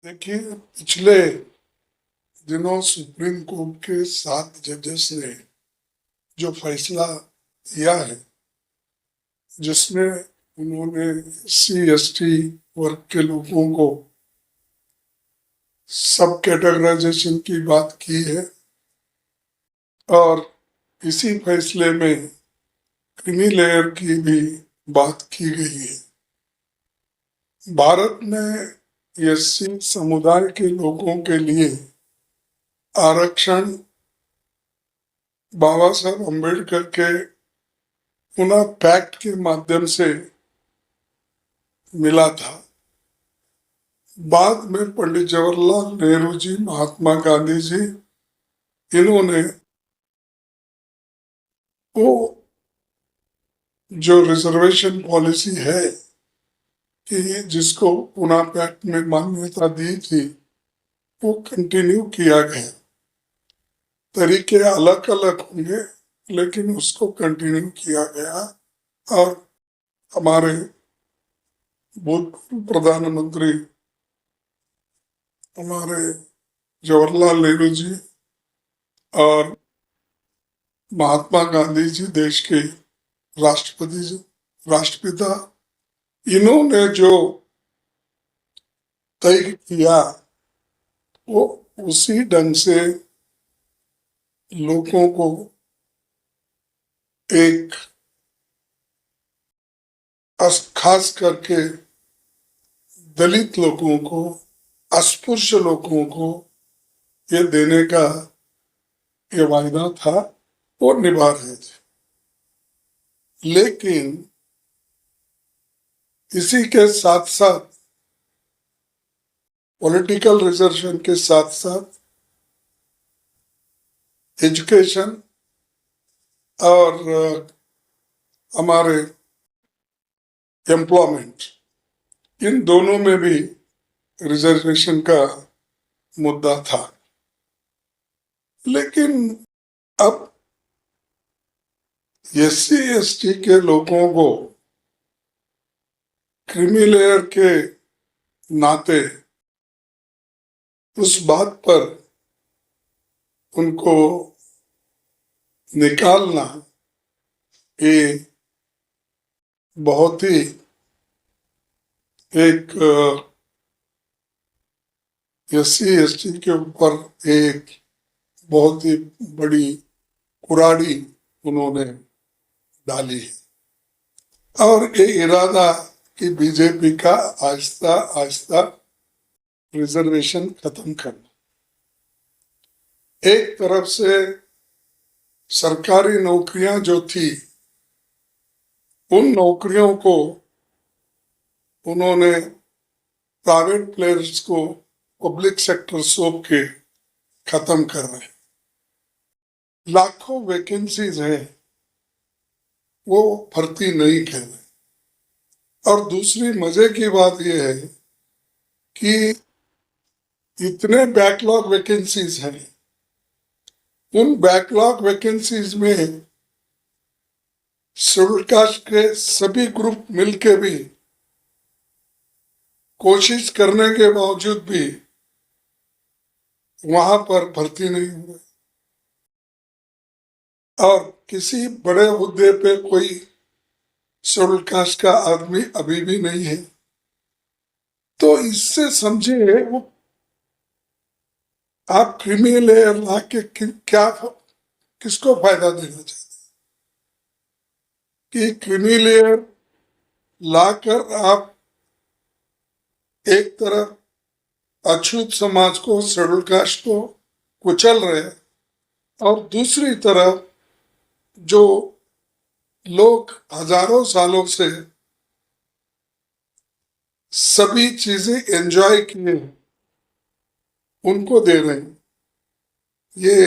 देखिए, पिछले दिनों सुप्रीम कोर्ट के 7 जजेस ने जो फैसला दिया है, जिसमें उन्होंने SC ST वर्ग के लोगों को सब कैटेगराइजेशन की बात की है और इसी फैसले में क्रीमी लेयर की भी बात की गई है। भारत में SC समुदाय के लोगों के लिए आरक्षण बाबा साहब अम्बेडकर के पुनः पैक्ट के माध्यम से मिला था। बाद में पंडित जवाहरलाल नेहरू जी, महात्मा गांधी जी, इन्होंने वो जो रिजर्वेशन पॉलिसी है कि जिसको पुनः पैक्ट में मान्यता दी थी, वो कंटिन्यू किया गया। तरीके अलग अलग होंगे, लेकिन उसको कंटिन्यू किया गया और हमारे भूतपूर्व प्रधानमंत्री हमारे जवाहरलाल नेहरू जी और महात्मा गांधी जी, देश के राष्ट्रपिता, इन्होंने जो तय किया वो उसी ढंग से लोगों को, एक खास करके दलित लोगों को, अस्पृश्य लोगों को ये देने का ये वायदा था, वो निभा रहे थे। लेकिन इसी के साथ साथ पॉलिटिकल रिजर्वेशन के साथ साथ एजुकेशन और हमारे एम्प्लॉयमेंट, इन दोनों में भी रिजर्वेशन का मुद्दा था। लेकिन अब SC ST के लोगों को क्रीमी लेयर के नाते उस बात पर उनको निकालना ये बहुत ही एक SC ST के ऊपर एक बहुत ही बड़ी कुराड़ी उन्होंने डाली है और ये इरादा कि बीजेपी का आहिस्ता आहिस्ता रिजर्वेशन खत्म करना। एक तरफ से सरकारी नौकरियां जो थी, उन नौकरियों को उन्होंने प्राइवेट प्लेयर्स को पब्लिक सेक्टर सौंप के खत्म कर रहे हैं। लाखों वैकेंसीज है, वो भर्ती नहीं कर रहे। और दूसरी मजे की बात यह है कि इतने बैकलॉग वैकेंसीज हैं, उन बैकलॉग वैकेंसीज में शेड्यूल कास्ट के सभी ग्रुप मिलके भी कोशिश करने के बावजूद भी वहां पर भर्ती नहीं हुए और किसी बड़े हुद्दे पे कोई शेड्यूल कास्ट का आदमी अभी भी नहीं है। तो इससे समझे वो आप क्रीमी लेयर ला के क्या किसको फायदा देना चाहते कि क्रीमी लेयर लाकर आप एक तरफ अछूत समाज को, शेड्यूल कास्ट को कुचल रहे और दूसरी तरफ जो लोग हजारों सालों से सभी चीजें एंजॉय किए उनको दे रहे हैं। ये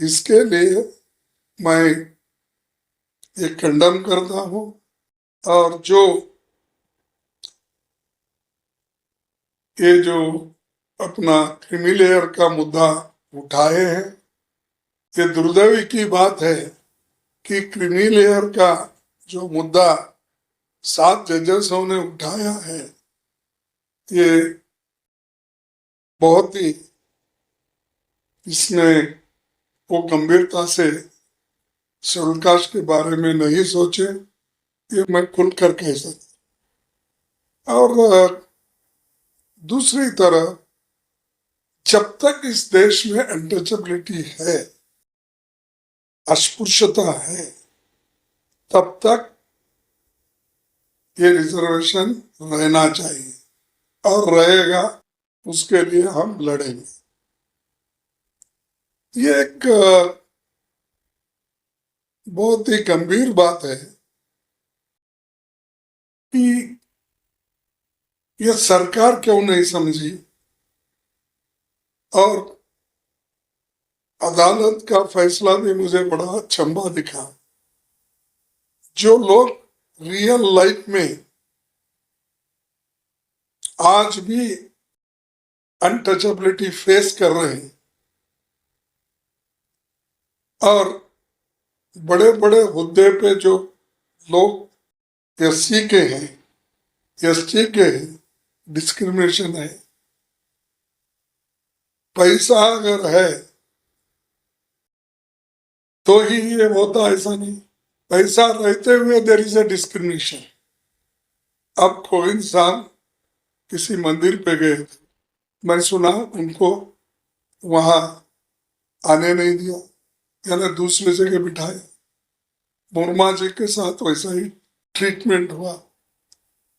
इसके लिए मैं ये कंडम करता हूं और जो अपना क्रीमी लेयर का मुद्दा उठाए हैं, ये दुर्दैवी की बात है कि क्रीमी लेयर का जो मुद्दा 7 जजेसों ने उठाया है, ये बहुत ही इसमें वो गंभीरता से शेड्यूल कास्ट के बारे में नहीं सोचे, ये मैं खुलकर कह सकता। और दूसरी तरफ जब तक इस देश में अनटचेबिलिटी है, अस्पृश्यता है, तब तक ये रिजर्वेशन रहना चाहिए और रहेगा, उसके लिए हम लड़ेंगे। ये एक बहुत ही गंभीर बात है कि ये सरकार क्यों नहीं समझी और अदालत का फैसला भी मुझे बड़ा अचंभा दिखा। जो लोग रियल लाइफ में आज भी अनटचेबिलिटी फेस कर रहे हैं और बड़े बड़े हुद्दे पे जो लोग एससी के हैं, एसटी के हैं, डिस्क्रिमिनेशन है। पैसा अगर है तो ही ये होता, ऐसा नहीं। पैसा रहते हुए देयर इज ए डिस्क्रिमिनेशन। अब कोई इंसान किसी मंदिर पे गए थे, मैं सुना उनको वहां आने नहीं दिया, यानी दूसरे जगह बिठाया। मुर्मा जी के साथ वैसा ही ट्रीटमेंट हुआ।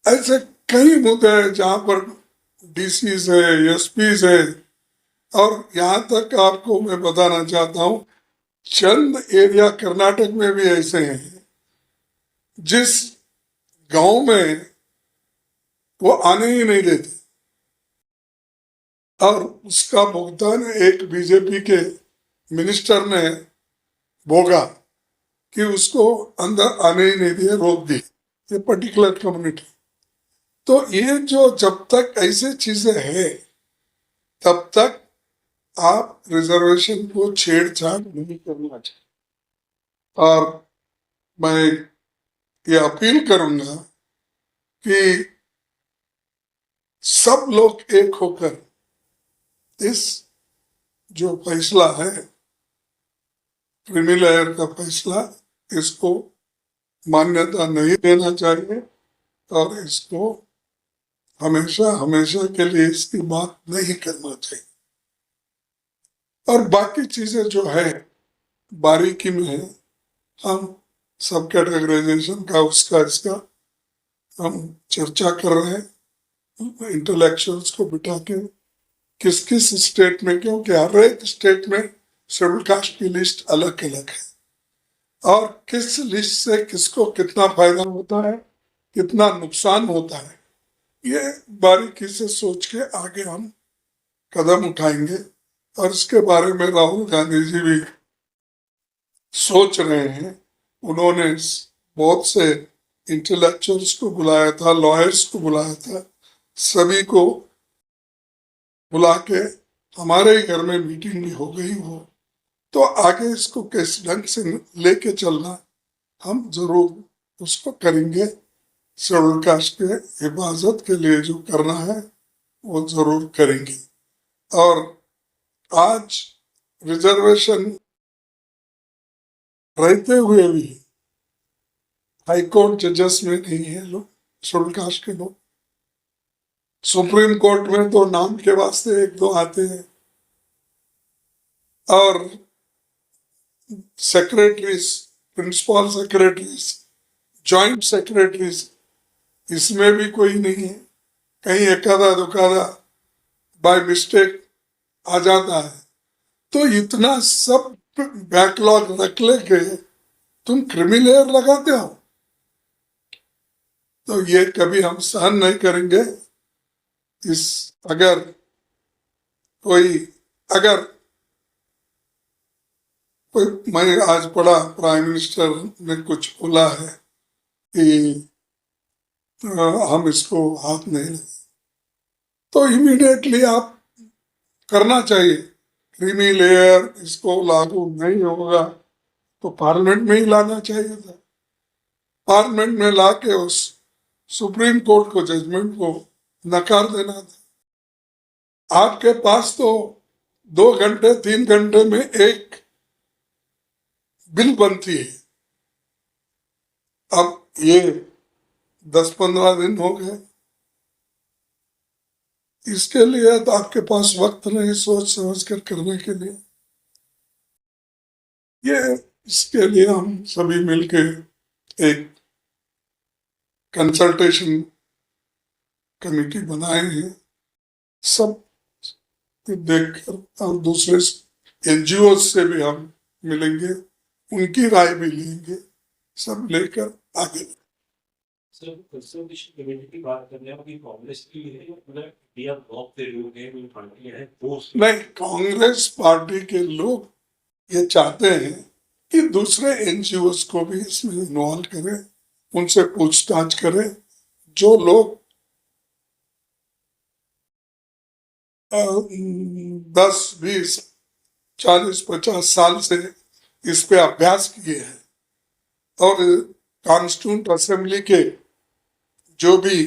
ऐसे कई मुद्दे हैं जहां पर डीसीज है, एसपीज है, और यहां तक आपको मैं बताना चाहता हूं, चंद एरिया कर्नाटक में भी ऐसे हैं जिस गांव में वो आने ही नहीं देते और उसका भुगतान एक बीजेपी के मिनिस्टर ने भोगा कि उसको अंदर आने ही नहीं दिए, रोक दी, ये पर्टिकुलर कम्युनिटी। तो ये जो जब तक ऐसे चीजें हैं तब तक आप रिजर्वेशन को छेड़छाड़ नहीं करना चाहिए। और मैं ये अपील करूंगा कि सब लोग एक होकर इस जो फैसला है, क्रीमी लेयर का फैसला, इसको मान्यता नहीं देना चाहिए और इसको हमेशा हमेशा के लिए इसकी बात नहीं करना चाहिए। और बाकी चीजें जो है बारीकी में है, हम सब कैटेगराइजेशन का उसका इसका हम चर्चा कर रहे हैं इंटेलेक्चुअल्स को बिठा के, किस किस स्टेट में, क्योंकि हर एक स्टेट में शेड्यूल कास्ट की लिस्ट अलग अलग है और किस लिस्ट से किसको कितना फायदा होता है, कितना नुकसान होता है, ये बारीकी से सोच के आगे हम कदम उठाएंगे। और इसके बारे में राहुल गांधी जी भी सोच रहे हैं। उन्होंने बहुत से इंटेलेक्चुअल्स को बुलाया था, लॉयर्स को बुलाया था, सभी को बुला के हमारे ही घर में मीटिंग भी हो गई हो। तो आगे इसको किस ढंग से लेके चलना हम जरूर उसको करेंगे। शेड्यूल कास्ट के हिफाजत के लिए जो करना है वो जरूर करेंगे। और आज रिजर्वेशन रहते हुए भी हाईकोर्ट जजेस में नहीं है लोग शेड्यूल कास्ट के लोग। सुप्रीम कोर्ट में तो नाम के वास्ते एक दो आते हैं। और secretaries, principal secretaries, joint secretaries, इसमें भी कोई नहीं है। कहीं एकादा दुकादा बाय मिस्टेक आ जाता है। तो इतना सब बैकलॉग रख लेके तुम क्रिमिलेयर लगाते हो, तो ये कभी हम सहन नहीं करेंगे। इस अगर कोई मैं आज पढ़ा प्राइम मिनिस्टर ने कुछ बोला है कि हम इसको हाथ नहीं लगे, तो इमीडिएटली आप करना चाहिए। क्रीमी लेयर इसको लागू नहीं होगा तो पार्लियामेंट में ही लाना चाहिए था। पार्लियामेंट में लाके उस सुप्रीम कोर्ट को, जजमेंट को नकार देना था। आपके पास तो 2 घंटे 3 घंटे में एक बिल बनती है। अब ये 10-15 दिन हो गए, इसके लिए तो आपके पास वक्त नहीं सोच समझ कर करने के लिए। ये इसके लिए हम सभी मिलके एक कंसल्टेशन कमेटी बनाए हैं, सब देखकर और दूसरे एनजीओ से भी हम मिलेंगे, उनकी राय भी लेंगे, सब लेकर आगे। सर, कंसल्टेशन कमेटी की बात करने में कि कांग्रेस की है मतलब इंडिया ब्लॉक के लोग हैं, जो पार्टियां हैं वो नहीं, कांग्रेस पार्टी के लोग ये चाहते हैं कि दूसरे एनजीओ को भी इसमें इन्वॉल्व करें, उनसे पूछताछ करें। जो लोग 10, 20, 40, 50 साल से इस पे अभ्यास किए हैं और कॉन्स्टिट्यूंट असेंबली के जो भी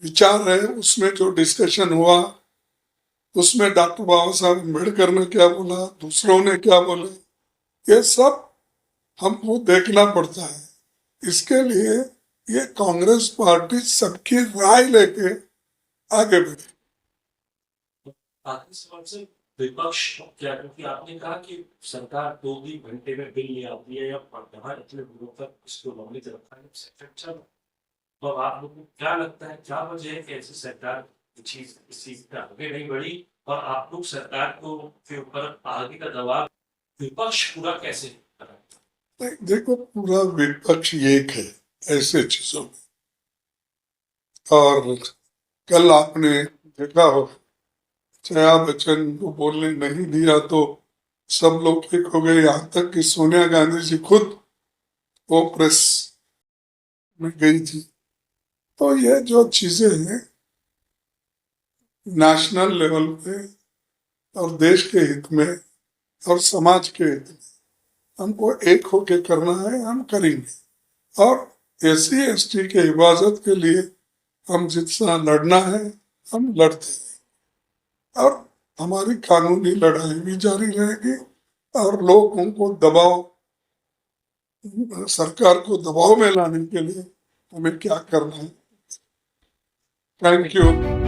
विचार है उसमें जो डिस्कशन हुआ, उसमें डॉक्टर बाबा साहब अम्बेडकर ने क्या बोला, दूसरों ने क्या बोला, ये सब हमको देखना पड़ता है। इसके लिए ये कांग्रेस पार्टी सबकी राय लेके आगे बढ़े। आखिरी सवाल से विपक्ष क्या, क्योंकि आपने कहा कि सरकार 2-3 घंटे में बिल ले आती है या इतने दिनों तक इसको लंबित रखा है, अच्छा, तो आप लोगों को क्या लगता है, क्या वजह है कि ऐसी सरकार चीज इस चीज पे आगे नहीं बढ़ी और आप लोग सरकार को के ऊपर आगे का दबाव विपक्ष पूरा कैसे कर रहा है? देखो, पूरा विपक्ष एक है ऐसे चीजों में। और कल आपने देखा हो, जया बच्चन को बोलने नहीं दिया तो सब लोग एक हो गए, यहाँ तक कि सोनिया गांधी जी खुद वो प्रेस में गई थी। तो ये जो चीजें हैं नेशनल लेवल पे और देश के हित में और समाज के हित में हमको एक होके करना है, हम करेंगे। और एससी एसटी के हिफाजत के लिए हम जितना लड़ना है हम लड़ते हैं, और हमारी कानूनी लड़ाई भी जारी रहेगी। और लोगों को दबाव, सरकार को दबाव में लाने के लिए हमें क्या करना है। Thank you.